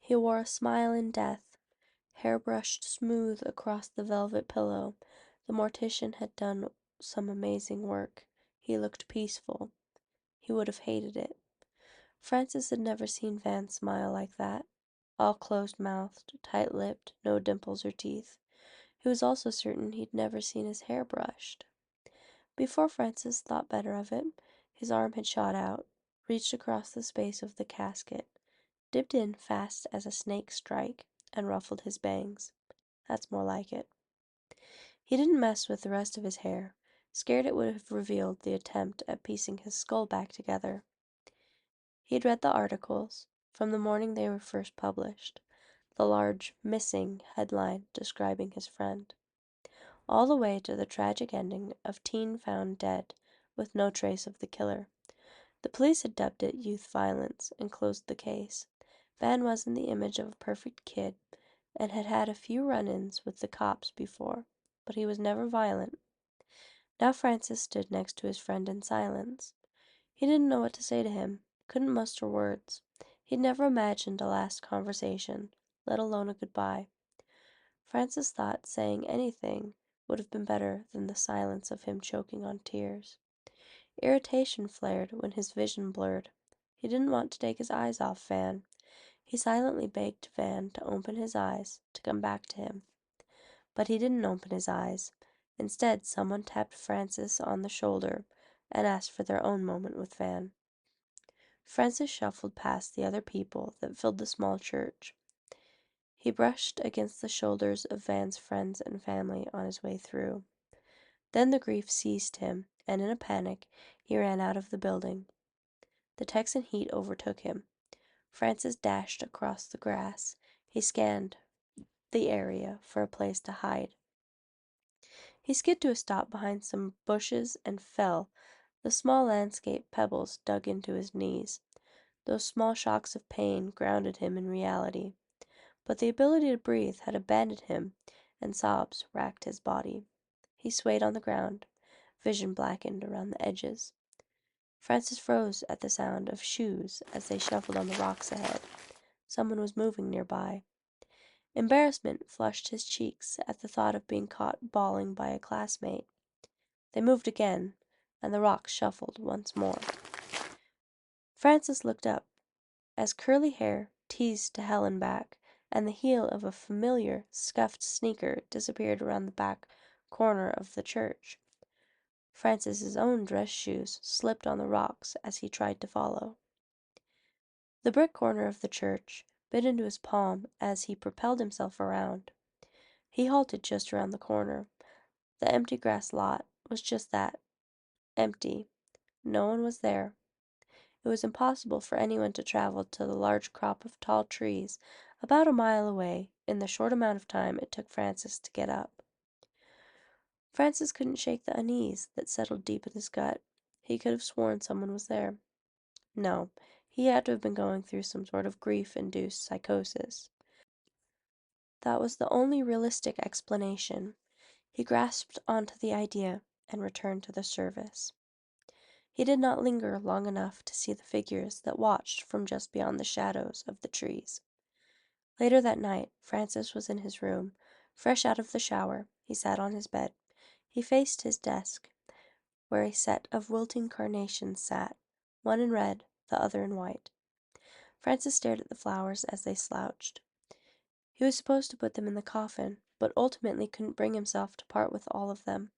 He wore a smile in death, hair brushed smooth across the velvet pillow. The mortician had done some amazing work. He looked peaceful. He would have hated it. Francis had never seen Van smile like that. All closed-mouthed, tight-lipped, no dimples or teeth. He was also certain he'd never seen his hair brushed. Before Francis thought better of it, his arm had shot out, reached across the space of the casket, dipped in fast as a snake strike, and ruffled his bangs. That's more like it. He didn't mess with the rest of his hair, scared it would have revealed the attempt at piecing his skull back together. He'd read the articles, from the morning they were first published, the large "Missing" headline describing his friend, all the way to the tragic ending of teen found dead with no trace of the killer. The police had dubbed it youth violence and closed the case. Van wasn't the image of a perfect kid and had had a few run-ins with the cops before, but he was never violent. Now Francis stood next to his friend in silence. He didn't know what to say to him, couldn't muster words. He'd never imagined a last conversation, let alone a goodbye. Francis thought saying anything would have been better than the silence of him choking on tears. Irritation flared when his vision blurred. He didn't want to take his eyes off Van. He silently begged Van to open his eyes, to come back to him. But he didn't open his eyes. Instead, someone tapped Francis on the shoulder and asked for their own moment with Van. Francis shuffled past the other people that filled the small church. He brushed against the shoulders of Van's friends and family on his way through. Then the grief seized him, and in a panic, he ran out of the building. The Texan heat overtook him. Francis dashed across the grass. He scanned the area for a place to hide. He skid to a stop behind some bushes and fell. The small landscape pebbles dug into his knees. Those small shocks of pain grounded him in reality. But the ability to breathe had abandoned him, and sobs racked his body. He swayed on the ground. Vision blackened around the edges. Francis froze at the sound of shoes as they shuffled on the rocks ahead. Someone was moving nearby. Embarrassment flushed his cheeks at the thought of being caught bawling by a classmate. They moved again, and the rocks shuffled once more. Francis looked up, as curly hair teased to hell and back, and the heel of a familiar, scuffed sneaker disappeared around the back corner of the church. Francis's own dress shoes slipped on the rocks as he tried to follow. The brick corner of the church bit into his palm as he propelled himself around. He halted just around the corner. The empty grass lot was just that, empty. No one was there. It was impossible for anyone to travel to the large crop of tall trees about a mile away in the short amount of time it took Francis to get up. Francis couldn't shake the unease that settled deep in his gut. He could have sworn someone was there. No, he had to have been going through some sort of grief-induced psychosis. That was the only realistic explanation. He grasped onto the idea and returned to the service. He did not linger long enough to see the figures that watched from just beyond the shadows of the trees. Later that night, Francis was in his room. Fresh out of the shower, he sat on his bed. He faced his desk, where a set of wilting carnations sat, one in red, the other in white. Francis stared at the flowers as they slouched. He was supposed to put them in the coffin, but ultimately couldn't bring himself to part with all of them,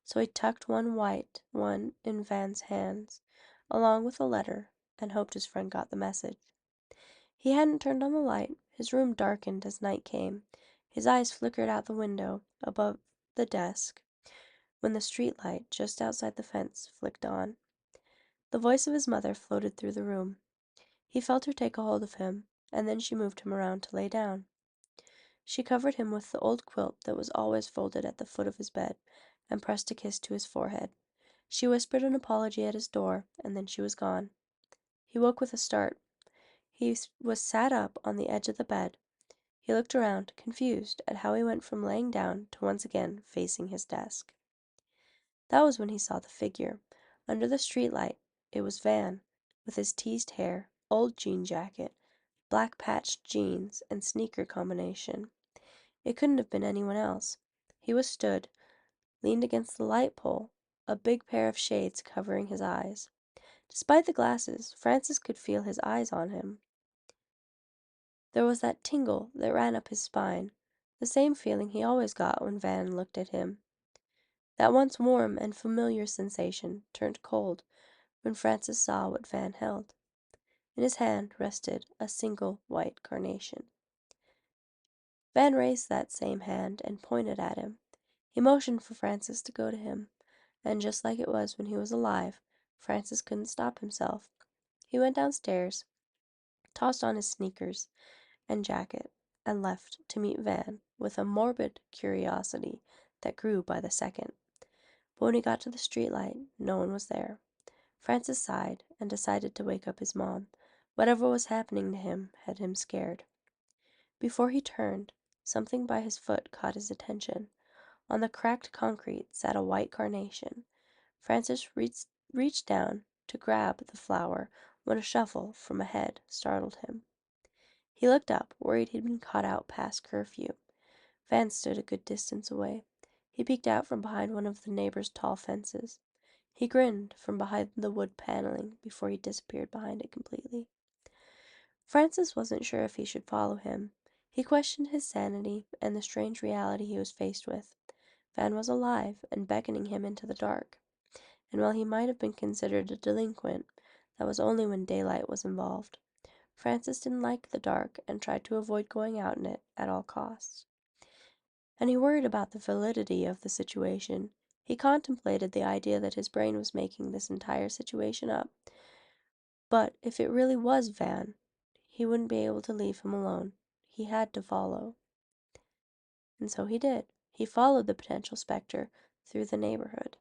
so he tucked one white one in Van's hands, along with a letter, and hoped his friend got the message. He hadn't turned on the light. His room darkened as night came. His eyes flickered out the window above the desk when the street light just outside the fence flicked on. The voice of his mother floated through the room. He felt her take a hold of him, and then she moved him around to lay down. She covered him with the old quilt that was always folded at the foot of his bed, and pressed a kiss to his forehead. She whispered an apology at his door, and then she was gone. He woke with a start. He was sat up on the edge of the bed. He looked around, confused at how he went from laying down to once again facing his desk. That was when he saw the figure. Under the streetlight, it was Van, with his teased hair, old jean jacket, black patched jeans, and sneaker combination. It couldn't have been anyone else. He was stood, leaned against the light pole, a big pair of shades covering his eyes. Despite the glasses, Francis could feel his eyes on him. There was that tingle that ran up his spine, the same feeling he always got when Van looked at him. That once warm and familiar sensation turned cold when Francis saw what Van held. In his hand rested a single white carnation. Van raised that same hand and pointed at him. He motioned for Francis to go to him, and just like it was when he was alive, Francis couldn't stop himself. He went downstairs, tossed on his sneakers and jacket, and left to meet Van with a morbid curiosity that grew by the second. But when he got to the streetlight, no one was there. Francis sighed and decided to wake up his mom. Whatever was happening to him had him scared. Before he turned, something by his foot caught his attention. On the cracked concrete sat a white carnation. Francis reached down to grab the flower when a shuffle from ahead startled him. He looked up, worried he'd been caught out past curfew. Van stood a good distance away. He peeked out from behind one of the neighbor's tall fences. He grinned from behind the wood paneling before he disappeared behind it completely. Francis wasn't sure if he should follow him. He questioned his sanity and the strange reality he was faced with. Van was alive and beckoning him into the dark. And while he might have been considered a delinquent, that was only when daylight was involved. Francis didn't like the dark and tried to avoid going out in it at all costs. And he worried about the validity of the situation. He contemplated the idea that his brain was making this entire situation up. But if it really was Van, he wouldn't be able to leave him alone. He had to follow. And so he did. He followed the potential specter through the neighborhood.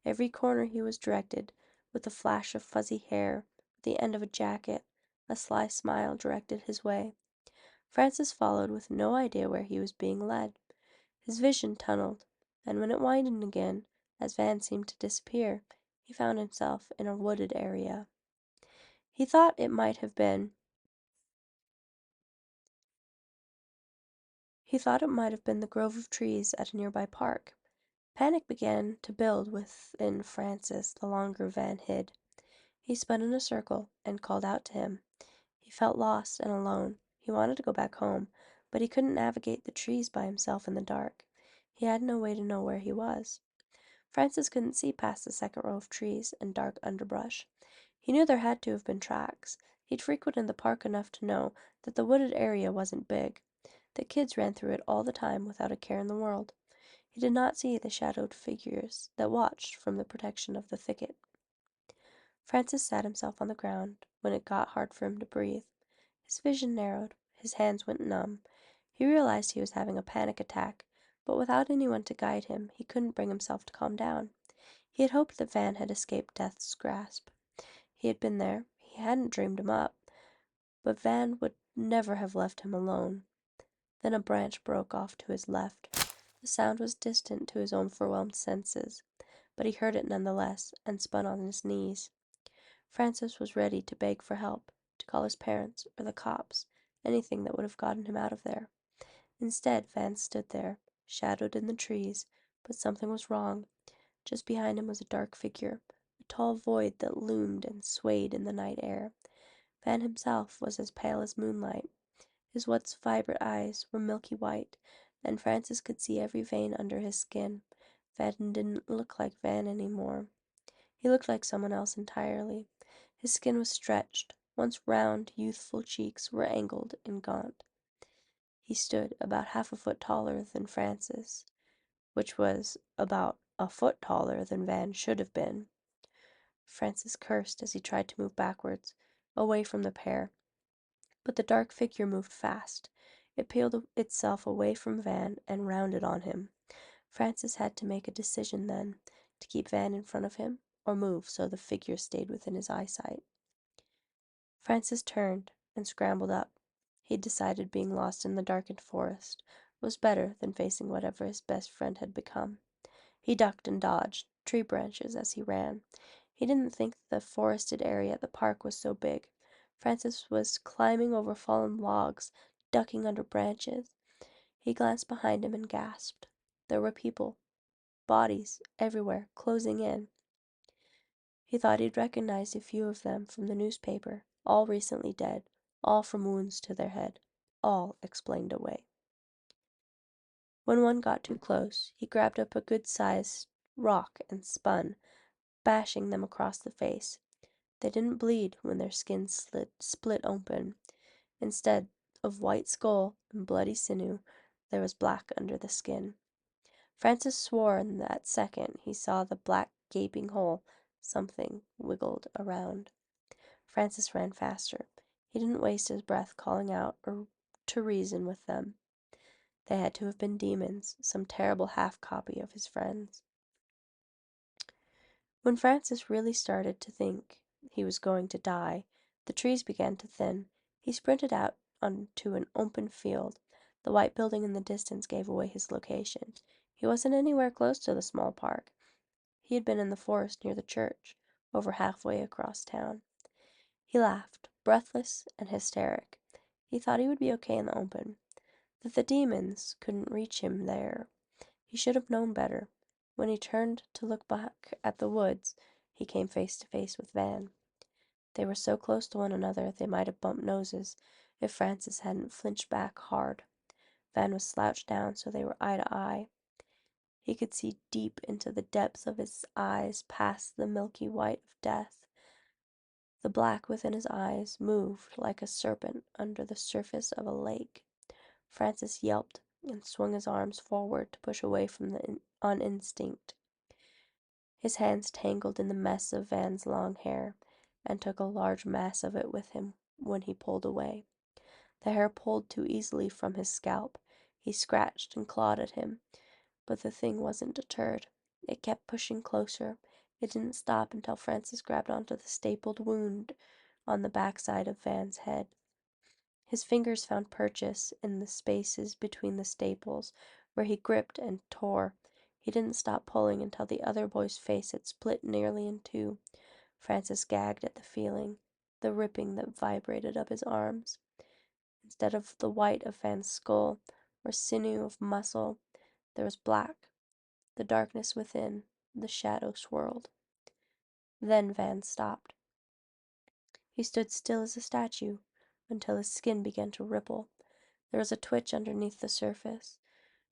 Every corner he was directed, with a flash of fuzzy hair, the end of a jacket, a sly smile directed his way. Francis followed with no idea where he was being led. His vision tunneled, and when it widened again, as Van seemed to disappear, he found himself in a wooded area. He thought it might have been the grove of trees at a nearby park. Panic began to build within Francis the longer Van hid. He spun in a circle and called out to him. He felt lost and alone. He wanted to go back home, but he couldn't navigate the trees by himself in the dark. He had no way to know where he was. Francis couldn't see past the second row of trees and dark underbrush. He knew there had to have been tracks. He'd frequented the park enough to know that the wooded area wasn't big. The kids ran through it all the time without a care in the world. He did not see the shadowed figures that watched from the protection of the thicket. Francis sat himself on the ground when it got hard for him to breathe. His vision narrowed, his hands went numb. He realized he was having a panic attack, but without anyone to guide him, he couldn't bring himself to calm down. He had hoped that Van had escaped death's grasp. He had been there, he hadn't dreamed him up, but Van would never have left him alone. Then a branch broke off to his left. The sound was distant to his overwhelmed senses, but he heard it nonetheless and spun on his knees. Francis was ready to beg for help, to call his parents or the cops, anything that would have gotten him out of there. Instead, Van stood there, shadowed in the trees, but something was wrong. Just behind him was a dark figure, a tall void that loomed and swayed in the night air. Van himself was as pale as moonlight. His once vibrant eyes were milky white, and Francis could see every vein under his skin. Van didn't look like Van anymore. He looked like someone else entirely. His skin was stretched. Once round, youthful cheeks were angled and gaunt. He stood about half a foot taller than Francis, which was about a foot taller than Van should have been. Francis cursed as he tried to move backwards, away from the pair, but the dark figure moved fast. It peeled itself away from Van and rounded on him. Francis had to make a decision then, to keep Van in front of him or move so the figure stayed within his eyesight. Francis turned and scrambled up. He'd decided being lost in the darkened forest was better than facing whatever his best friend had become. He ducked and dodged tree branches as he ran. He didn't think the forested area at the park was so big. Francis was climbing over fallen logs, ducking under branches. He glanced behind him and gasped. There were people, bodies, everywhere, closing in. He thought he'd recognized a few of them from the newspaper, all recently dead, all from wounds to their head, all explained away. When one got too close, he grabbed up a good-sized rock and spun, bashing them across the face. They didn't bleed when their skin split open. Instead of white skull and bloody sinew, there was black under the skin. Francis swore in that second he saw the black gaping hole. Something wiggled around. Francis ran faster. He didn't waste his breath calling out or to reason with them. They had to have been demons, some terrible half-copy of his friends. When Francis really started to think he was going to die, the trees began to thin. He sprinted out onto an open field. The white building in the distance gave away his location. He wasn't anywhere close to the small park. He had been in the forest near the church, over halfway across town. He laughed, breathless and hysteric. He thought he would be okay in the open, that the demons couldn't reach him there. He should have known better. When he turned to look back at the woods, he came face to face with Van. They were so close to one another they might have bumped noses if Francis hadn't flinched back hard. Van was slouched down so they were eye to eye. He could see deep into the depths of his eyes, past the milky white of death. The black within his eyes moved like a serpent under the surface of a lake. Francis yelped and swung his arms forward to push away on instinct. His hands tangled in the mess of Van's long hair, and took a large mass of it with him when he pulled away. The hair pulled too easily from his scalp. He scratched and clawed at him, but the thing wasn't deterred. It kept pushing closer. It didn't stop until Francis grabbed onto the stapled wound on the backside of Van's head. His fingers found purchase in the spaces between the staples, where he gripped and tore. He didn't stop pulling until the other boy's face had split nearly in two. Francis gagged at the feeling, the ripping that vibrated up his arms. Instead of the white of Van's skull, or sinew of muscle, there was black, the darkness within, the shadow swirled. Then Van stopped. He stood still as a statue until his skin began to ripple. There was a twitch underneath the surface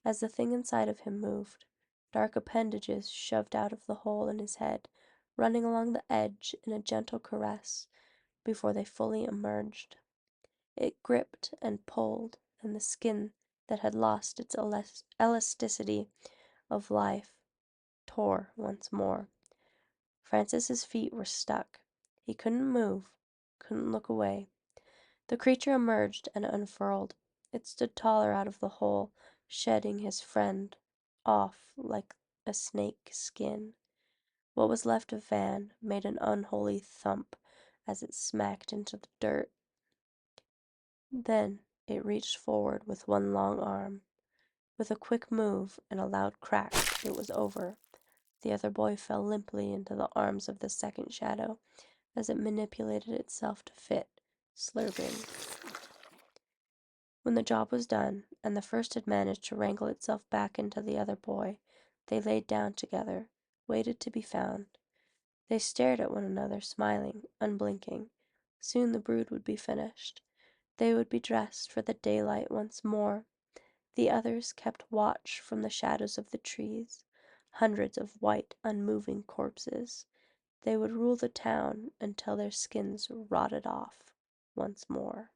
as the thing inside of him moved. Dark appendages shoved out of the hole in his head, running along the edge in a gentle caress before they fully emerged. It gripped and pulled, and the skin that had lost its elasticity of life tore once more. Francis's feet were stuck. He couldn't move, couldn't look away. The creature emerged and unfurled. It stood taller out of the hole, shedding his friend off like a snake skin. What was left of Van made an unholy thump as it smacked into the dirt. Then it reached forward with one long arm. With a quick move and a loud crack, it was over. The other boy fell limply into the arms of the second shadow as it manipulated itself to fit, slurping. When the job was done, and the first had managed to wrangle itself back into the other boy, they laid down together, waited to be found. They stared at one another, smiling, unblinking. Soon the brood would be finished. They would be dressed for the daylight once more. The others kept watch from the shadows of the trees. Hundreds of white, unmoving corpses. They would rule the town until their skins rotted off once more.